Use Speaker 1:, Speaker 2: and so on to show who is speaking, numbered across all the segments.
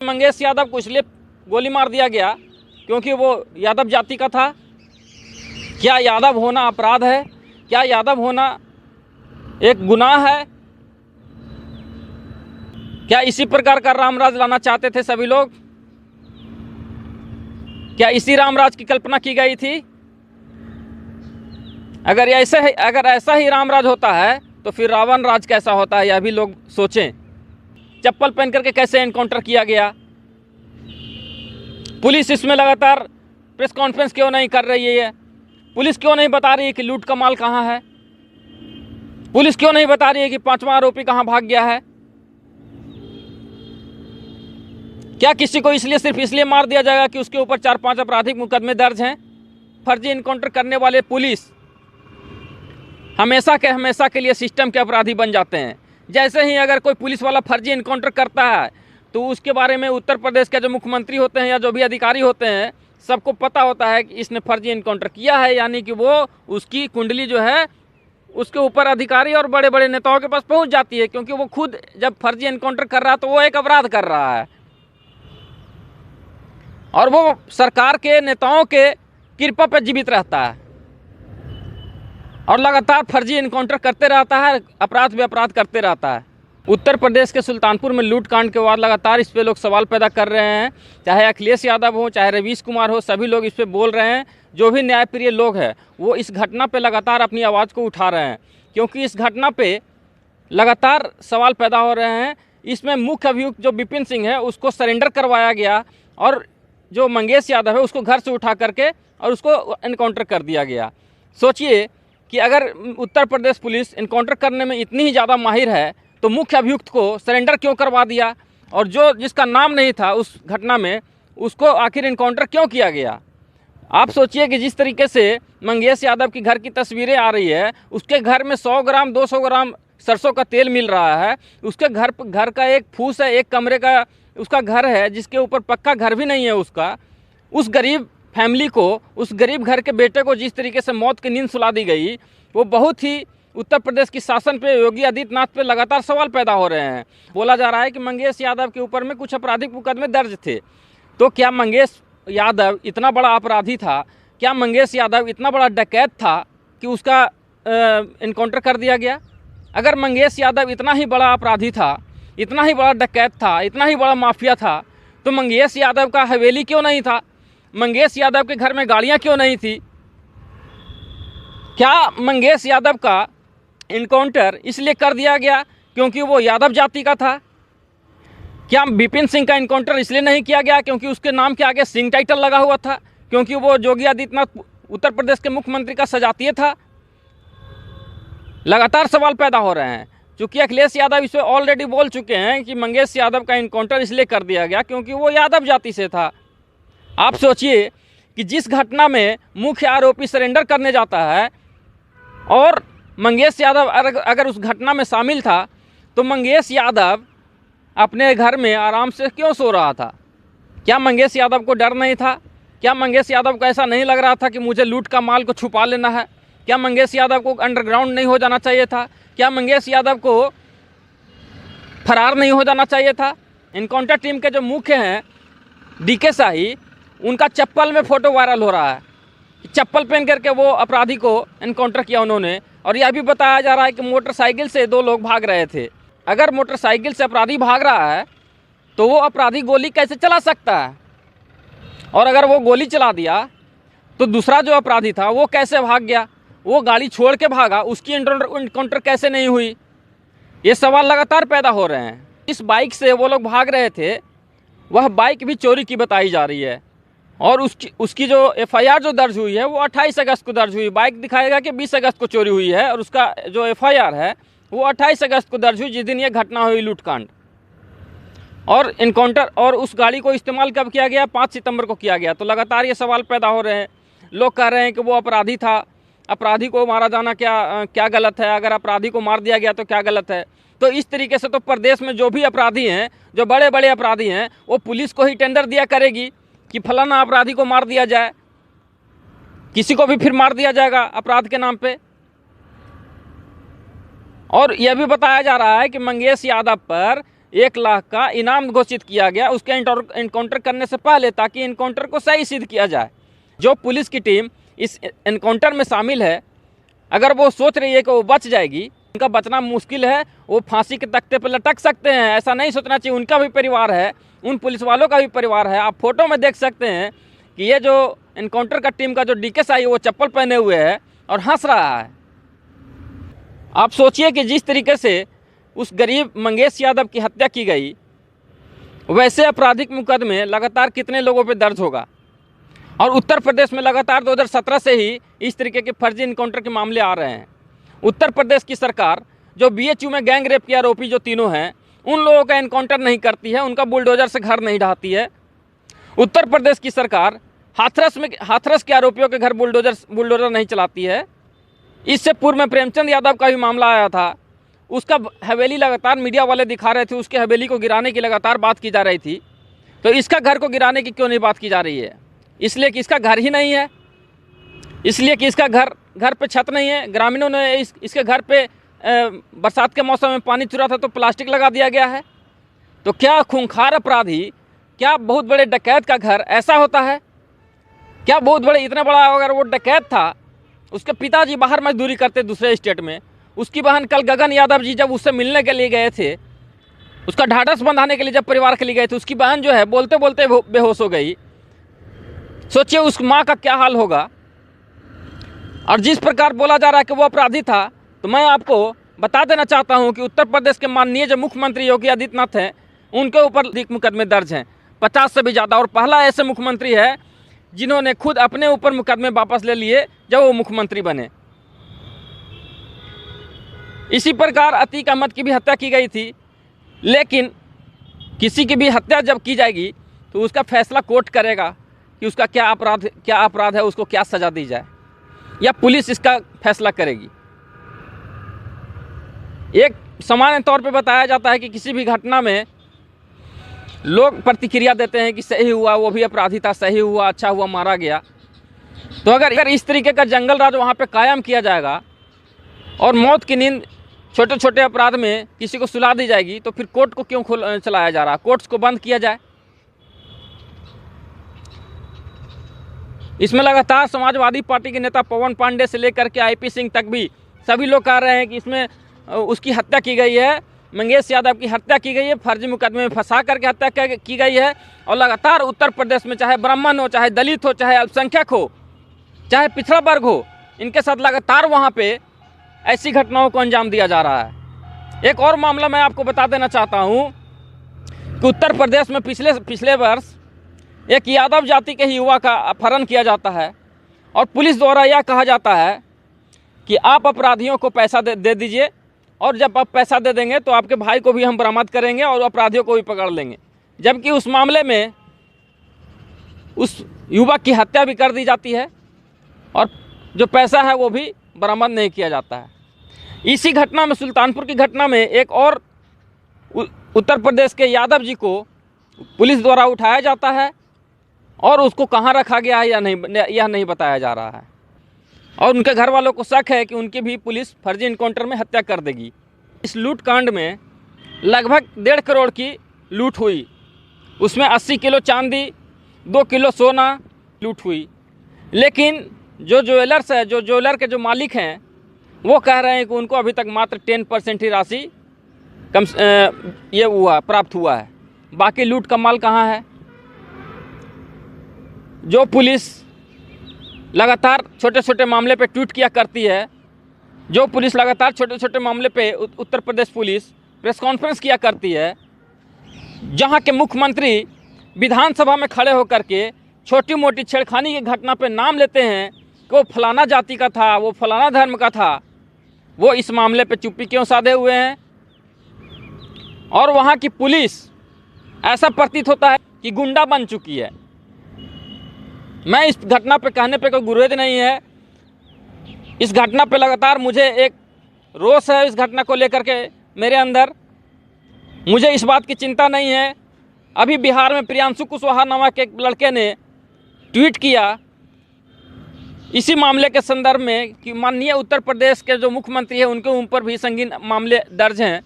Speaker 1: मंगेश यादव को इसलिए गोली मार दिया गया क्योंकि वो यादव जाति का था। क्या यादव होना अपराध है? क्या यादव होना एक गुनाह है? क्या इसी प्रकार का रामराज लाना चाहते थे सभी लोग? क्या इसी रामराज की कल्पना की गई थी? अगर ऐसा ही रामराज होता है तो फिर रावण राज कैसा होता है, यह भी लोग सोचें। चप्पल पहन करके कैसे एनकाउंटर किया गया? पुलिस इसमें लगातार प्रेस कॉन्फ्रेंस क्यों नहीं कर रही है? पुलिस क्यों नहीं बता रही है कि लूट का माल कहाँ है? पुलिस क्यों नहीं बता रही है कि पांचवा आरोपी कहाँ भाग गया है? क्या किसी को सिर्फ इसलिए मार दिया जाएगा कि उसके ऊपर 4-5 आपराधिक मुकदमे दर्ज हैं? फर्जी एनकाउंटर करने वाले पुलिस हमेशा के लिए सिस्टम के अपराधी बन जाते हैं। जैसे ही अगर कोई पुलिस वाला फर्जी एनकाउंटर करता है तो उसके बारे में उत्तर प्रदेश के जो मुख्यमंत्री होते हैं या जो भी अधिकारी होते हैं सबको पता होता है कि इसने फर्जी एनकाउंटर किया है, यानी कि वो उसकी कुंडली जो है उसके ऊपर अधिकारी और बड़े बड़े नेताओं के पास पहुंच जाती है, क्योंकि वो खुद जब फर्जी एनकाउंटर कर रहा है तो वो एक अपराध कर रहा है और वो सरकार के नेताओं के कृपा पर जीवित रहता है और लगातार फर्जी एनकाउंटर करते रहता है, अपराध पे अपराध करते रहता है। उत्तर प्रदेश के सुल्तानपुर में लूट कांड के बाद लगातार इस पे लोग सवाल पैदा कर रहे हैं, चाहे अखिलेश यादव हो, चाहे रवीश कुमार हो, सभी लोग इस पे बोल रहे हैं। जो भी न्यायप्रिय लोग हैं वो इस घटना पे लगातार अपनी आवाज़ को उठा रहे हैं, क्योंकि इस घटना पे लगातार सवाल पैदा हो रहे हैं। इसमें मुख्य अभियुक्त जो विपिन सिंह है उसको सरेंडर करवाया गया और जो मंगेश यादव है उसको घर से उठा करके और उसको एनकाउंटर कर दिया गया। सोचिए कि अगर उत्तर प्रदेश पुलिस एनकाउंटर करने में इतनी ही ज़्यादा माहिर है तो मुख्य अभियुक्त को सरेंडर क्यों करवा दिया, और जो जिसका नाम नहीं था उस घटना में उसको आखिर एनकाउंटर क्यों किया गया? आप सोचिए कि जिस तरीके से मंगेश यादव की घर की तस्वीरें आ रही है, उसके घर में 100 ग्राम 200 ग्राम सरसों का तेल मिल रहा है, उसके घर का एक फूस है, एक कमरे का उसका घर है जिसके ऊपर पक्का घर भी नहीं है उसका। उस गरीब फैमिली को, उस गरीब घर के बेटे को जिस तरीके से मौत की नींद सुला दी गई, वो बहुत ही उत्तर प्रदेश की शासन पे, योगी आदित्यनाथ पे लगातार सवाल पैदा हो रहे हैं। बोला जा रहा है कि मंगेश यादव के ऊपर में कुछ आपराधिक मुकदमे दर्ज थे। तो क्या मंगेश यादव इतना बड़ा अपराधी था? क्या मंगेश यादव इतना बड़ा डकैत था कि उसका एनकाउंटर कर दिया गया? अगर मंगेश यादव इतना ही बड़ा अपराधी था, इतना ही बड़ा डकैत था, इतना ही बड़ा माफिया था, तो मंगेश यादव का हवेली क्यों नहीं था? मंगेश यादव के घर में गाड़ियाँ क्यों नहीं थी? क्या मंगेश यादव का एनकाउंटर इसलिए कर दिया गया क्योंकि वो यादव जाति का था? क्या विपिन सिंह का एनकाउंटर इसलिए नहीं किया गया क्योंकि उसके नाम के आगे सिंह टाइटल लगा हुआ था, क्योंकि वो योगी आदित्यनाथ उत्तर प्रदेश के मुख्यमंत्री का सजातीय था? लगातार सवाल पैदा हो रहे हैं। चूँकि अखिलेश यादव इसे ऑलरेडी बोल चुके हैं कि मंगेश यादव का एनकाउंटर इसलिए कर दिया गया क्योंकि वो यादव जाति से था। आप सोचिए कि जिस घटना में मुख्य आरोपी सरेंडर करने जाता है और मंगेश यादव अगर उस घटना में शामिल था तो मंगेश यादव अपने घर में आराम से क्यों सो रहा था? क्या मंगेश यादव को डर नहीं था? क्या मंगेश यादव को ऐसा नहीं लग रहा था कि मुझे लूट का माल को छुपा लेना है? क्या मंगेश यादव को अंडरग्राउंड नहीं हो जाना चाहिए था? क्या मंगेश यादव को फरार नहीं हो जाना चाहिए था? एनकाउंटर टीम के जो मुख्य हैं डीके शाही, उनका चप्पल में फ़ोटो वायरल हो रहा है। चप्पल पहन करके वो अपराधी को एनकाउंटर किया उन्होंने, और यह भी बताया जा रहा है कि मोटरसाइकिल से 2 लोग भाग रहे थे। अगर मोटरसाइकिल से अपराधी भाग रहा है तो वो अपराधी गोली कैसे चला सकता है? और अगर वो गोली चला दिया तो दूसरा जो अपराधी था वो कैसे भाग गया? वो गाड़ी छोड़ के भागा, उसकी एनकाउंटर कैसे नहीं हुई? ये सवाल लगातार पैदा हो रहे हैं। इस बाइक से वो लोग भाग रहे थे, वह बाइक भी चोरी की बताई जा रही है, और उसकी जो एफआईआर जो दर्ज हुई है वो 28 अगस्त को दर्ज हुई। बाइक दिखाएगा कि 20 अगस्त को चोरी हुई है, और उसका जो एफआईआर है वो 28 अगस्त को दर्ज हुई, जिस दिन ये घटना हुई लूटकांड। और एनकाउंटर और उस गाड़ी को इस्तेमाल कब किया गया? 5 सितंबर को किया गया। तो लगातार ये सवाल पैदा हो रहे हैं। लोग कह रहे हैं कि वो अपराधी था, अपराधी को मारा जाना क्या गलत है? अगर अपराधी को मार दिया गया तो क्या गलत है? तो इस तरीके से तो प्रदेश में जो भी अपराधी हैं, जो बड़े बड़े अपराधी हैं, वो पुलिस को ही टेंडर दिया करेगी कि फलाना अपराधी को मार दिया जाए, किसी को भी फिर मार दिया जाएगा अपराध के नाम पे। और यह भी बताया जा रहा है कि मंगेश यादव पर 1 लाख का इनाम घोषित किया गया उसके एनकाउंटर करने से पहले, ताकि एनकाउंटर को सही सिद्ध किया जाए। जो पुलिस की टीम इस एनकाउंटर में शामिल है, अगर वो सोच रही है कि वो बच जाएगी, उनका बचना मुश्किल है, वो फांसी के तख्ते पर लटक सकते हैं। ऐसा नहीं सोचना चाहिए। उनका भी परिवार है, उन पुलिस वालों का भी परिवार है। आप फोटो में देख सकते हैं कि ये जो एनकाउंटर का टीम का जो DKSI है वो चप्पल पहने हुए है और हंस रहा है। आप सोचिए कि जिस तरीके से उस गरीब मंगेश यादव की हत्या की गई, वैसे आपराधिक मुकदमे लगातार कितने लोगों पे दर्ज होगा। और उत्तर प्रदेश में लगातार 2017 से ही इस तरीके के फर्जी इनकाउंटर के मामले आ रहे हैं। उत्तर प्रदेश की सरकार जो BHU में गैंग रेप के आरोपी जो तीनों हैं, उन लोगों का एनकाउंटर नहीं करती है, उनका बुलडोजर से घर नहीं ढहाती है। उत्तर प्रदेश की सरकार हाथरस के आरोपियों के घर बुलडोजर नहीं चलाती है। इससे पूर्व में प्रेमचंद यादव का भी मामला आया था, उसका हवेली लगातार मीडिया वाले दिखा रहे थे, उसके हवेली को गिराने की लगातार बात की जा रही थी। तो इसका घर को गिराने की क्यों नहीं बात की जा रही है? इसलिए कि इसका घर ही नहीं है, इसलिए कि इसका घर पे छत नहीं है। ग्रामीणों ने इसके घर पे बरसात के मौसम में पानी चुरा था तो प्लास्टिक लगा दिया गया है। तो क्या खूंखार अपराधी, क्या बहुत बड़े डकैत का घर ऐसा होता है? क्या बहुत बड़े, इतना बड़ा अगर वो डकैत था, उसके पिताजी बाहर मजदूरी करते दूसरे स्टेट में, उसकी बहन कल गगन यादव जी जब उससे मिलने के लिए गए थे, उसका ढाढ़स बंधाने के लिए जब परिवार के लिए गए थे, उसकी बहन जो है बोलते बोलते बेहोश हो गई। सोचिए उस माँ का क्या हाल होगा। और जिस प्रकार बोला जा रहा है कि वो अपराधी था, तो मैं आपको बता देना चाहता हूं कि उत्तर प्रदेश के माननीय जो मुख्यमंत्री योगी आदित्यनाथ हैं, उनके ऊपर अधिक मुकदमे दर्ज हैं, 50 से भी ज़्यादा। और पहला ऐसे मुख्यमंत्री है जिन्होंने खुद अपने ऊपर मुकदमे वापस ले लिए जब वो मुख्यमंत्री बने। इसी प्रकार अतीक अहमद की भी हत्या की गई थी, लेकिन किसी की भी हत्या जब की जाएगी तो उसका फैसला कोर्ट करेगा कि उसका क्या अपराध है, उसको क्या सज़ा दी जाए, या पुलिस इसका फैसला करेगी। एक सामान्य तौर पे बताया जाता है कि किसी भी घटना में लोग प्रतिक्रिया देते हैं कि सही हुआ, वो भी अपराधी था, सही हुआ, अच्छा हुआ, मारा गया। तो अगर इस तरीके का जंगल राज वहाँ पे कायम किया जाएगा और मौत की नींद छोटे छोटे अपराध में किसी को सुला दी जाएगी, तो फिर कोर्ट को क्यों चलाया जा रहा है? कोर्ट्स को बंद किया जाए। इसमें लगातार समाजवादी पार्टी के नेता पवन पांडे से लेकर के IP सिंह तक भी सभी लोग कह रहे हैं कि इसमें उसकी हत्या की गई है, मंगेश यादव की हत्या की गई है, फर्जी मुकदमे में फंसा करके हत्या की गई है। और लगातार उत्तर प्रदेश में चाहे ब्राह्मण हो, चाहे दलित हो, चाहे अल्पसंख्यक हो, चाहे पिछड़ा वर्ग हो, इनके साथ लगातार वहाँ पे ऐसी घटनाओं को अंजाम दिया जा रहा है। एक और मामला मैं आपको बता देना चाहता हूँ कि उत्तर प्रदेश में पिछले वर्ष एक यादव जाति के ही युवा का अपहरण किया जाता है और पुलिस द्वारा यह कहा जाता है कि आप अपराधियों को पैसा दे दीजिए, और जब आप पैसा दे देंगे तो आपके भाई को भी हम बरामद करेंगे और अपराधियों को भी पकड़ लेंगे। जबकि उस मामले में उस युवक की हत्या भी कर दी जाती है और जो पैसा है वो भी बरामद नहीं किया जाता है। इसी घटना में, सुल्तानपुर की घटना में, एक और उत्तर प्रदेश के यादव जी को पुलिस द्वारा उठाया जाता है और उसको कहाँ रखा गया है यह नहीं बताया जा रहा है। और उनके घर वालों को शक है कि उनकी भी पुलिस फर्जी इनकाउंटर में हत्या कर देगी। इस लूट कांड में लगभग 1.5 करोड़ की लूट हुई। उसमें 80 किलो चांदी, 2 किलो सोना लूट हुई। लेकिन जो ज्वेलर्स है, जो ज्वेलर के जो मालिक हैं, वो कह रहे हैं कि उनको अभी तक मात्र 10% ही राशि प्राप्त हुआ है। बाकी लूट का माल कहाँ है? जो पुलिस लगातार छोटे छोटे मामले पे ट्वीट किया करती है, जो पुलिस लगातार छोटे छोटे मामले पे Uttar Pradesh police press conference किया करती है, जहां के मुख्यमंत्री विधानसभा में खड़े होकर के छोटी मोटी छेड़खानी की घटना पे नाम लेते हैं कि वो फलाना जाति का था, वो फलाना धर्म का था, वो इस मामले पे चुप्पी क्यों साधे हुए हैं? और वहाँ की पुलिस ऐसा प्रतीत होता है कि गुंडा बन चुकी है। मैं इस घटना पे कहने पे कोई गुरेज नहीं है। इस घटना पे लगातार मुझे एक रोष है इस घटना को लेकर के मेरे अंदर। मुझे इस बात की चिंता नहीं है। अभी बिहार में प्रियांशु कुशवाहा नामक एक लड़के ने ट्वीट किया इसी मामले के संदर्भ में कि माननीय उत्तर प्रदेश के जो मुख्यमंत्री हैं उनके ऊपर भी संगीन मामले दर्ज हैं।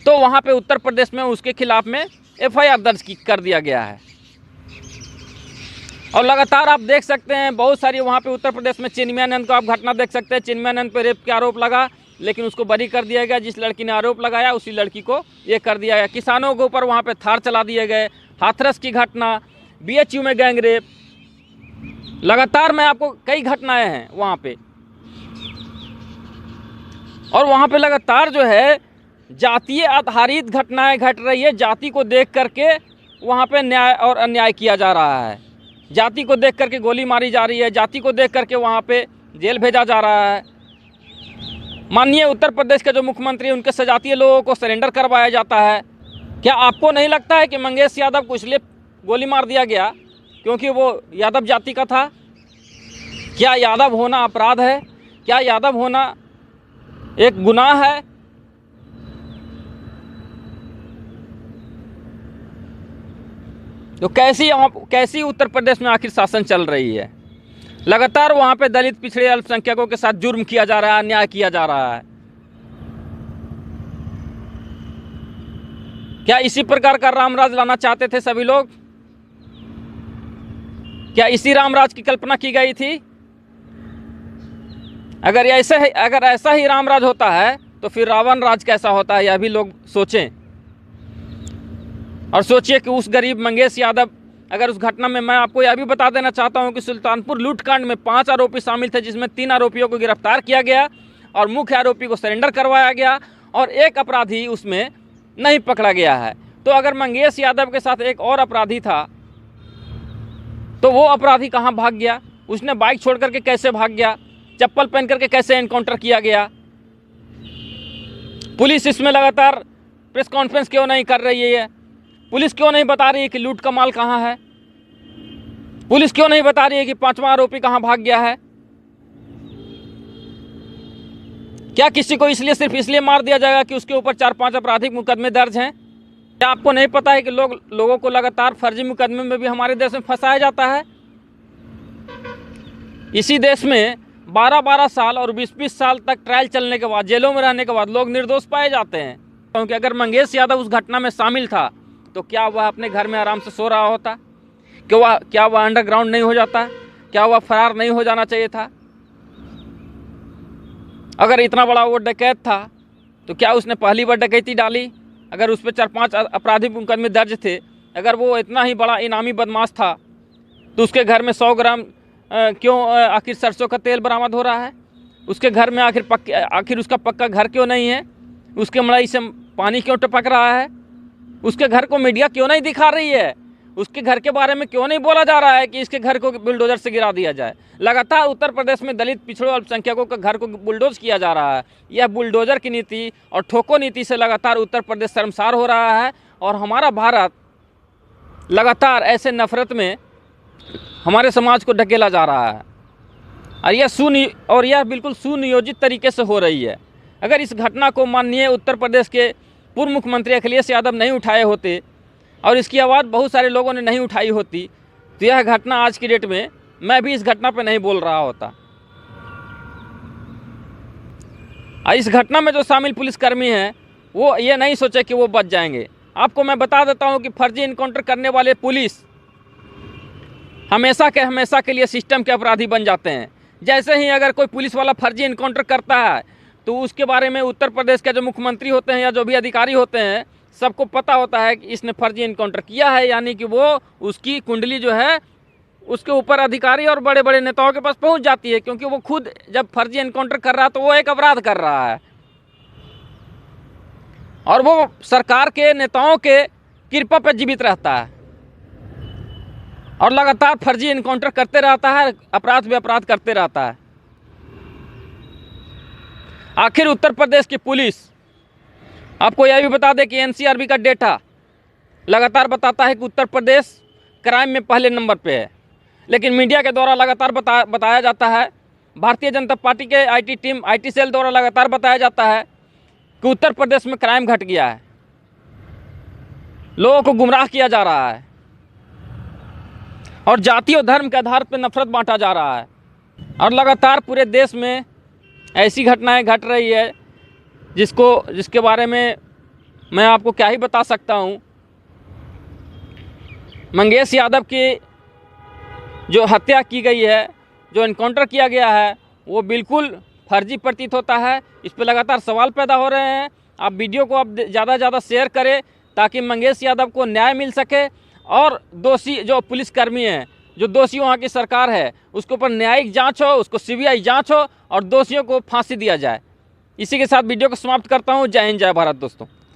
Speaker 1: तो वहाँ पे उत्तर प्रदेश में उसके खिलाफ में FIR दर्ज कर दिया गया है। और लगातार आप देख सकते हैं बहुत सारी वहाँ पे उत्तर प्रदेश में चिन्मयानंद को आप घटना देख सकते हैं। चिन्मयानंद पे रेप के आरोप लगा, लेकिन उसको बरी कर दिया गया। जिस लड़की ने आरोप लगाया उसी लड़की को ये कर दिया गया। किसानों के ऊपर वहाँ पे थार चला दिए गए। हाथरस की घटना, BHU में गैंग रेप, लगातार मैं आपको कई घटनाएं हैं वहाँ पे। और वहाँ पे लगातार जो है जातीय आधारित घटनाएं घट रही है। जाति को देख करके वहाँ पे न्याय और अन्याय किया जा रहा है। जाति को देख करके गोली मारी जा रही है। जाति को देख करके वहाँ पे जेल भेजा जा रहा है। माननीय उत्तर प्रदेश के जो मुख्यमंत्री उनके सजातीय लोगों को सरेंडर करवाया जाता है। क्या आपको नहीं लगता है कि मंगेश यादव को इसलिए गोली मार दिया गया क्योंकि वो यादव जाति का था? क्या यादव होना अपराध है? क्या यादव होना एक गुनाह है? तो कैसी उत्तर प्रदेश में आखिर शासन चल रही है? लगातार वहाँ पे दलित, पिछड़े, अल्पसंख्यकों के साथ जुर्म किया जा रहा है, अन्याय किया जा रहा है। क्या इसी प्रकार का रामराज लाना चाहते थे सभी लोग? क्या इसी रामराज की कल्पना की गई थी? अगर ऐसा ही रामराज होता है तो फिर रावण राज कैसा होता है, यह भी लोग सोचें। और सोचिए कि उस गरीब मंगेश यादव, अगर उस घटना में, मैं आपको यह भी बता देना चाहता हूं कि सुल्तानपुर लूटकांड में 5 आरोपी शामिल थे, जिसमें 3 आरोपियों को गिरफ्तार किया गया और मुख्य आरोपी को सरेंडर करवाया गया और एक अपराधी उसमें नहीं पकड़ा गया है। तो अगर मंगेश यादव के साथ एक और अपराधी था तो वो अपराधी कहाँ भाग गया? उसने बाइक छोड़ करके कैसे भाग गया? चप्पल पहन करके कैसे एनकाउंटर किया गया? पुलिस इसमें लगातार प्रेस कॉन्फ्रेंस क्यों नहीं कर रही है? पुलिस क्यों नहीं बता रही है कि लूट का माल कहाँ है? पुलिस क्यों नहीं बता रही है कि 5वां आरोपी कहाँ भाग गया है? क्या किसी को सिर्फ इसलिए मार दिया जाएगा कि उसके ऊपर 4-5 आपराधिक मुकदमे दर्ज हैं? क्या आपको नहीं पता है कि लोगों को लगातार फर्जी मुकदमे में भी हमारे देश में फंसाया जाता है? इसी देश में 12-12 साल और 20-20 साल तक ट्रायल चलने के बाद, जेलों में रहने के बाद लोग निर्दोष पाए जाते हैं। क्योंकि अगर मंगेश यादव उस घटना में शामिल था तो क्या वह अपने घर में आराम से सो रहा होता? क्या वह अंडरग्राउंड नहीं हो जाता? क्या वह फरार नहीं हो जाना चाहिए था? अगर इतना बड़ा वो डकैत था तो क्या उसने पहली बार डकैती डाली? अगर उस पर 4-5 आपराधिक मुकदमे दर्ज थे, अगर वो इतना ही बड़ा इनामी बदमाश था तो उसके घर में 100 ग्राम क्यों आखिर सरसों का तेल बरामद हो रहा है? उसके घर में आखिर उसका पक्का घर क्यों नहीं है? उसके मड़ई से पानी क्यों टपक रहा है? उसके घर को मीडिया क्यों नहीं दिखा रही है? उसके घर के बारे में क्यों नहीं बोला जा रहा है कि इसके घर को बुलडोजर से गिरा दिया जाए? लगातार उत्तर प्रदेश में दलित, पिछड़ों, अल्पसंख्यकों के घर को बुलडोज किया जा रहा है। यह बुलडोजर की नीति और ठोको नीति से लगातार उत्तर प्रदेश शर्मसार हो रहा है और हमारा भारत लगातार ऐसे नफरत में हमारे समाज को ढकेला जा रहा है। और यह बिल्कुल सुनियोजित तरीके से हो रही है। अगर इस घटना को माननीय उत्तर प्रदेश के पूर्व मुख्यमंत्री अखिलेश यादव नहीं उठाए होते और इसकी आवाज़ बहुत सारे लोगों ने नहीं उठाई होती तो यह घटना आज की डेट में, मैं भी इस घटना पर नहीं बोल रहा होता। इस घटना में जो शामिल पुलिसकर्मी हैं वो ये नहीं सोचे कि वो बच जाएंगे। आपको मैं बता देता हूं कि फर्जी इनकाउंटर करने वाले पुलिस हमेशा के लिए सिस्टम के अपराधी बन जाते हैं। जैसे ही अगर कोई पुलिस वाला फर्जी इनकाउंटर करता है तो उसके बारे में उत्तर प्रदेश के जो मुख्यमंत्री होते हैं या जो भी अधिकारी होते हैं सबको पता होता है कि इसने फर्जी इनकाउंटर किया है, यानी कि वो उसकी कुंडली जो है उसके ऊपर अधिकारी और बड़े बड़े नेताओं के पास पहुंच जाती है, क्योंकि वो खुद जब फर्जी एनकाउंटर कर रहा है तो वो एक अपराध कर रहा है और वो सरकार के नेताओं के कृपा पर जीवित रहता है और लगातार फर्जी एनकाउंटर करते रहता है, अपराध पे अपराध करते रहता है। आखिर उत्तर प्रदेश की पुलिस, आपको यह भी बता दें कि NCRB का डेटा लगातार बताता है कि उत्तर प्रदेश क्राइम में पहले नंबर पे है, लेकिन मीडिया के द्वारा लगातार बताया जाता है, भारतीय जनता पार्टी के IT सेल द्वारा लगातार बताया जाता है कि उत्तर प्रदेश में क्राइम घट गया है, लोगों को गुमराह किया जा रहा है और जाति और धर्म के आधार पर नफरत बांटा जा रहा है और लगातार पूरे देश में ऐसी घटनाएं घट रही है जिसके बारे में मैं आपको क्या ही बता सकता हूँ। मंगेश यादव की जो हत्या की गई है, जो इनकाउंटर किया गया है, वो बिल्कुल फर्जी प्रतीत होता है। इस पर लगातार सवाल पैदा हो रहे हैं। आप वीडियो को आप ज़्यादा से ज़्यादा शेयर करें ताकि मंगेश यादव को न्याय मिल सके और दोषी जो पुलिसकर्मी हैं, जो दोषी वहाँ की सरकार है, उसके ऊपर न्यायिक जांच हो, उसको सीबीआई जांच हो और दोषियों को फांसी दिया जाए। इसी के साथ वीडियो को समाप्त करता हूँ। जय हिंद, जय भारत दोस्तों।